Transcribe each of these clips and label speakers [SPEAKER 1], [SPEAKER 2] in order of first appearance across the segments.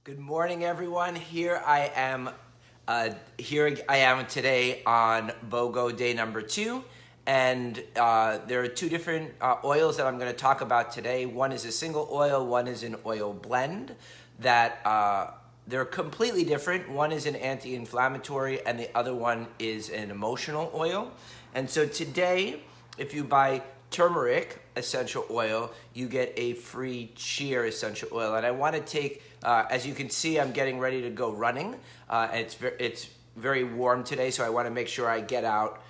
[SPEAKER 1] Good morning, everyone. Here I am today on BOGO day number 2, and there are two different oils that I'm going to talk about today. One is a single oil, one is an oil blend that they're completely different. One is an anti-inflammatory, and the other one is an emotional oil. And so today, if you buy turmeric essential oil, you get a free cheer essential oil. And I want to take, as you can see, I'm getting ready to go running. And it's very warm today, so I want to make sure I get out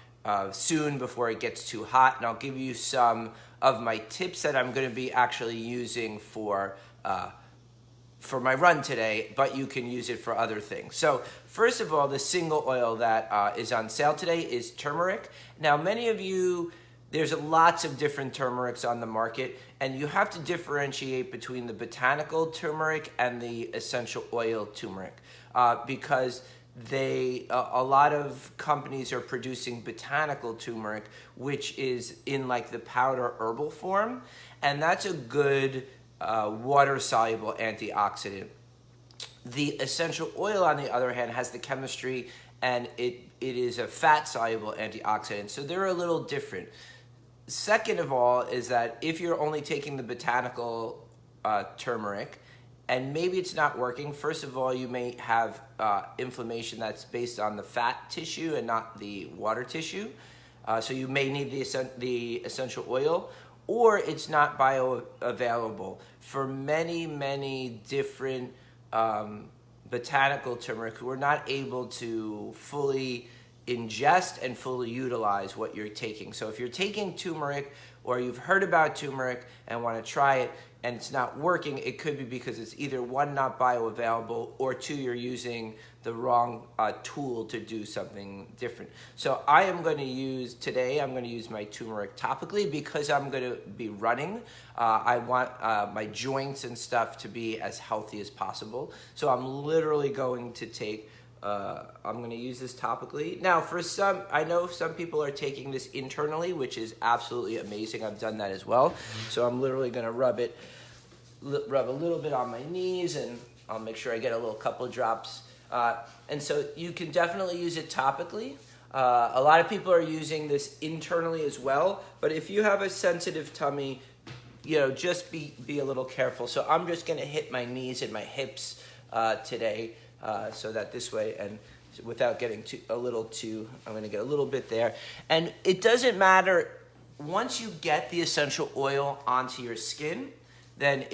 [SPEAKER 1] soon before it gets too hot. And I'll give you some of my tips that I'm going to be actually using for my run today, but you can use it for other things. So first of all, the single oil that is on sale today is turmeric. Now, many of you, there's lots of different turmerics on the market, and you have to differentiate between the botanical turmeric and the essential oil turmeric because a lot of companies are producing botanical turmeric, which is in like the powder herbal form, and that's a good water-soluble antioxidant. The essential oil, on the other hand, has the chemistry, and it is a fat-soluble antioxidant, so they're a little different. Second of all is that if you're only taking the botanical turmeric and maybe it's not working, first of all, you may have inflammation that's based on the fat tissue and not the water tissue. So you may need the essential oil, or it's not bioavailable. For many, many different botanical turmeric, we're not able to fully ingest and fully utilize what you're taking. So if you're taking turmeric or you've heard about turmeric and want to try it and it's not working, it could be because it's either one, not bioavailable, or two, you're using the wrong tool to do something different. So I'm going to use my turmeric topically because I'm going to be running. I want my joints and stuff to be as healthy as possible. So I'm literally going to take I'm going to use this topically. Now, I know some people are taking this internally, which is absolutely amazing. I've done that as well. So I'm literally going to rub a little bit on my knees, and I'll make sure I get a little couple drops. And so you can definitely use it topically. A lot of people are using this internally as well. But if you have a sensitive tummy, just be a little careful. So I'm just going to hit my knees and my hips today. So that this way, and without getting I'm going to get a little bit there. And it doesn't matter, once you get the essential oil onto your skin, then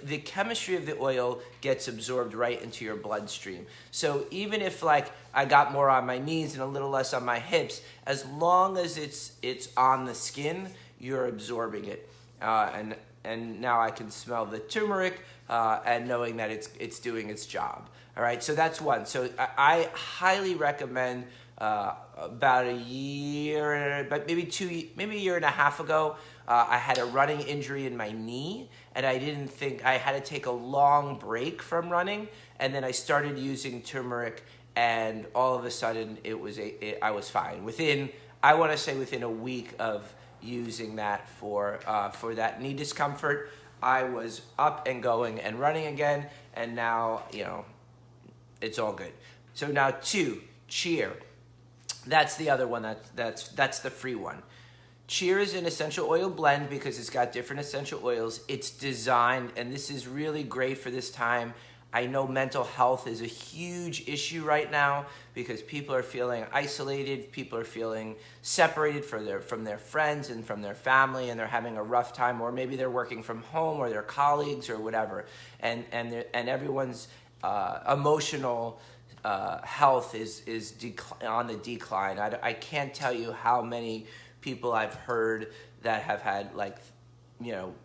[SPEAKER 1] the chemistry of the oil gets absorbed right into your bloodstream. So even if I got more on my knees and a little less on my hips, as long as it's on the skin, you're absorbing it. And now I can smell the turmeric and knowing that it's doing its job. All right, so that's one. So I highly recommend about a year, but maybe a year and a half ago, I had a running injury in my knee, and I didn't think I had to take a long break from running, and then I started using turmeric, and all of a sudden I was fine. Within a week of using that for that knee discomfort, I was up and going and running again, and now it's all good. So now 2, cheer. That's the other one. That's the free one. Cheer is an essential oil blend because it's got different essential oils. It's designed, and this is really great for this time. I know mental health is a huge issue right now because people are feeling isolated, people are feeling separated from their friends and from their family, and they're having a rough time, or maybe they're working from home or their colleagues or whatever, and everyone's emotional health is on the decline. I can't tell you how many people I've heard that have had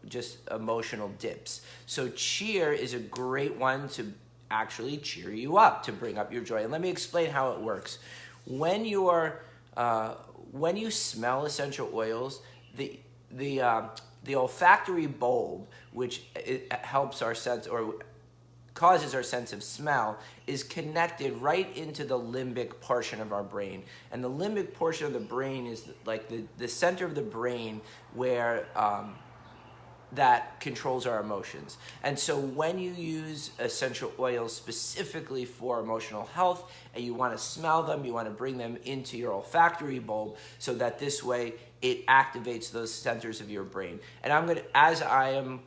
[SPEAKER 1] just emotional dips. So cheer is a great one to actually cheer you up, to bring up your joy. And let me explain how it works. When you smell essential oils, the olfactory bulb, which helps our sense or causes our sense of smell, is connected right into the limbic portion of our brain. And the limbic portion of the brain is like the center of the brain where that controls our emotions. And so when you use essential oils specifically for emotional health, and you want to smell them, you want to bring them into your olfactory bulb, so that this way it activates those centers of your brain. And as I am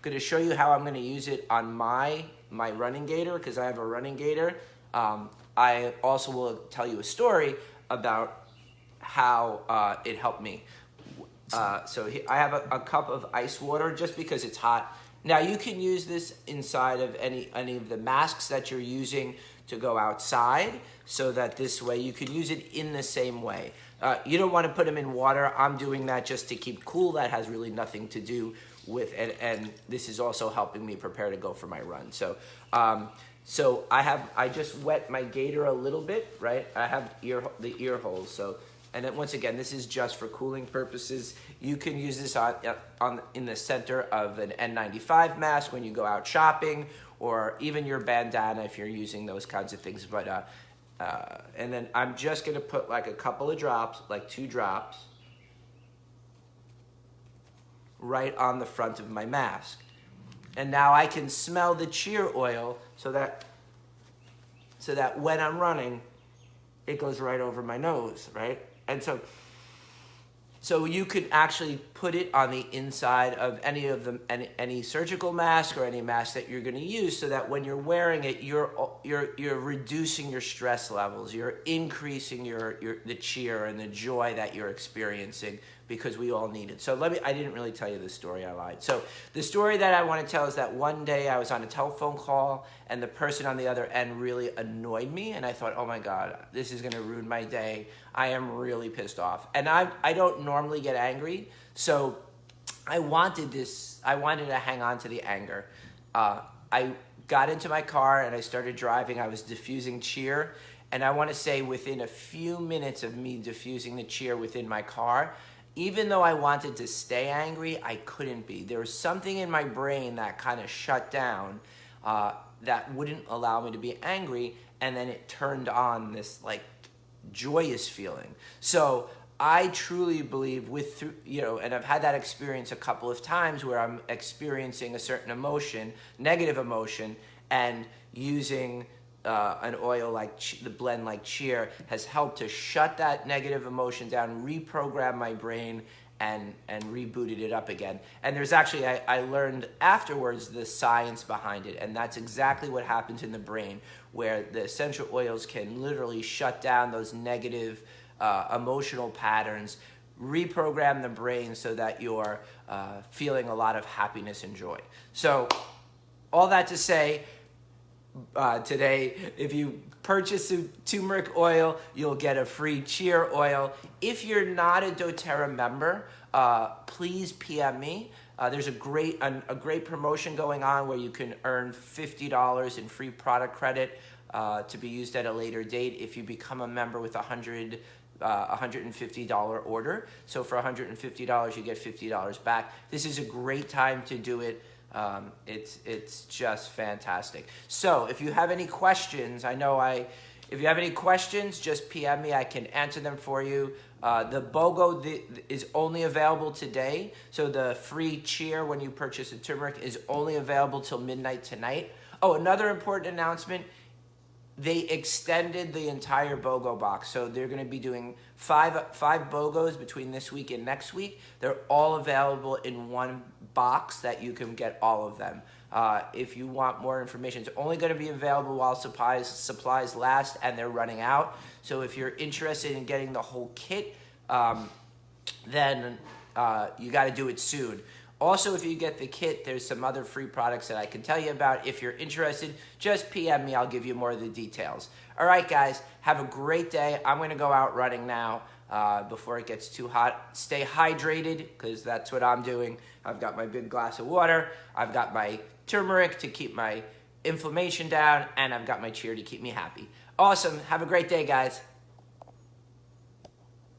[SPEAKER 1] going to show you how I'm going to use it on my running gaiter, because I have a running gaiter. I also will tell you a story about how it helped me. So I have a cup of ice water just because it's hot. Now you can use this inside of any of the masks that you're using to go outside, so that this way you can use it in the same way. You don't want to put them in water. I'm doing that just to keep cool. That has really nothing to do with it, and this is also helping me prepare to go for my run. So I just wet my gaiter a little bit, right? I have the ear holes. So, and then once again, this is just for cooling purposes. You can use this in the center of an N95 mask when you go out shopping, or even your bandana if you're using those kinds of things. But and then I'm just gonna put like a couple of drops, like 2 drops, right on the front of my mask. And now I can smell the cheer oil, so that when I'm running, it goes right over my nose, right? And so you could actually put it on the inside of any surgical mask or any mask that you're going to use, so that when you're wearing it, you're reducing your stress levels, you're increasing the cheer and the joy that you're experiencing, because we all need it. So I didn't really tell you the story, I lied. So the story that I want to tell is that one day I was on a telephone call, and the person on the other end really annoyed me, and I thought, oh my God, this is going to ruin my day. I am really pissed off. And I don't normally get angry, so I wanted to hang on to the anger. I got into my car and I started driving. I was diffusing cheer, and I want to say within a few minutes of me diffusing the cheer within my car, even though I wanted to stay angry, I couldn't be. There was something in my brain that kind of shut down, that wouldn't allow me to be angry, and then it turned on this like joyous feeling. So I truly believe and I've had that experience a couple of times where I'm experiencing a certain emotion, negative emotion, and using an oil like the blend like cheer has helped to shut that negative emotion down, reprogram my brain, and rebooted it up again. And there's actually, I learned afterwards the science behind it, and that's exactly what happens in the brain, where the essential oils can literally shut down those negative emotional patterns, reprogram the brain so that you're feeling a lot of happiness and joy. So all that to say, today, if you purchase a turmeric oil, you'll get a free cheer oil. If you're not a doTERRA member, please PM me. There's a great promotion going on where you can earn $50 in free product credit to be used at a later date if you become a member with $150 order. So for $150, you get $50 back. This is a great time to do it. It's just fantastic. So if you have any questions, if you have any questions, just PM me. I can answer them for you. The BOGO is only available today. So the free cheer when you purchase a turmeric is only available till midnight tonight. Oh, another important announcement. They extended the entire BOGO box. So they're going to be doing five BOGOs between this week and next week. They're all available in one box that you can get all of them. If you want more information, it's only going to be available while supplies last, and they're running out. So if you're interested in getting the whole kit, then you got to do it soon. Also, if you get the kit, there's some other free products that I can tell you about. If you're interested, just PM me. I'll give you more of the details. All right, guys, have a great day. I'm going to go out running now before it gets too hot. Stay hydrated, because that's what I'm doing. I've got my big glass of water. I've got my turmeric to keep my inflammation down, and I've got my cheer to keep me happy. Awesome. Have a great day, guys.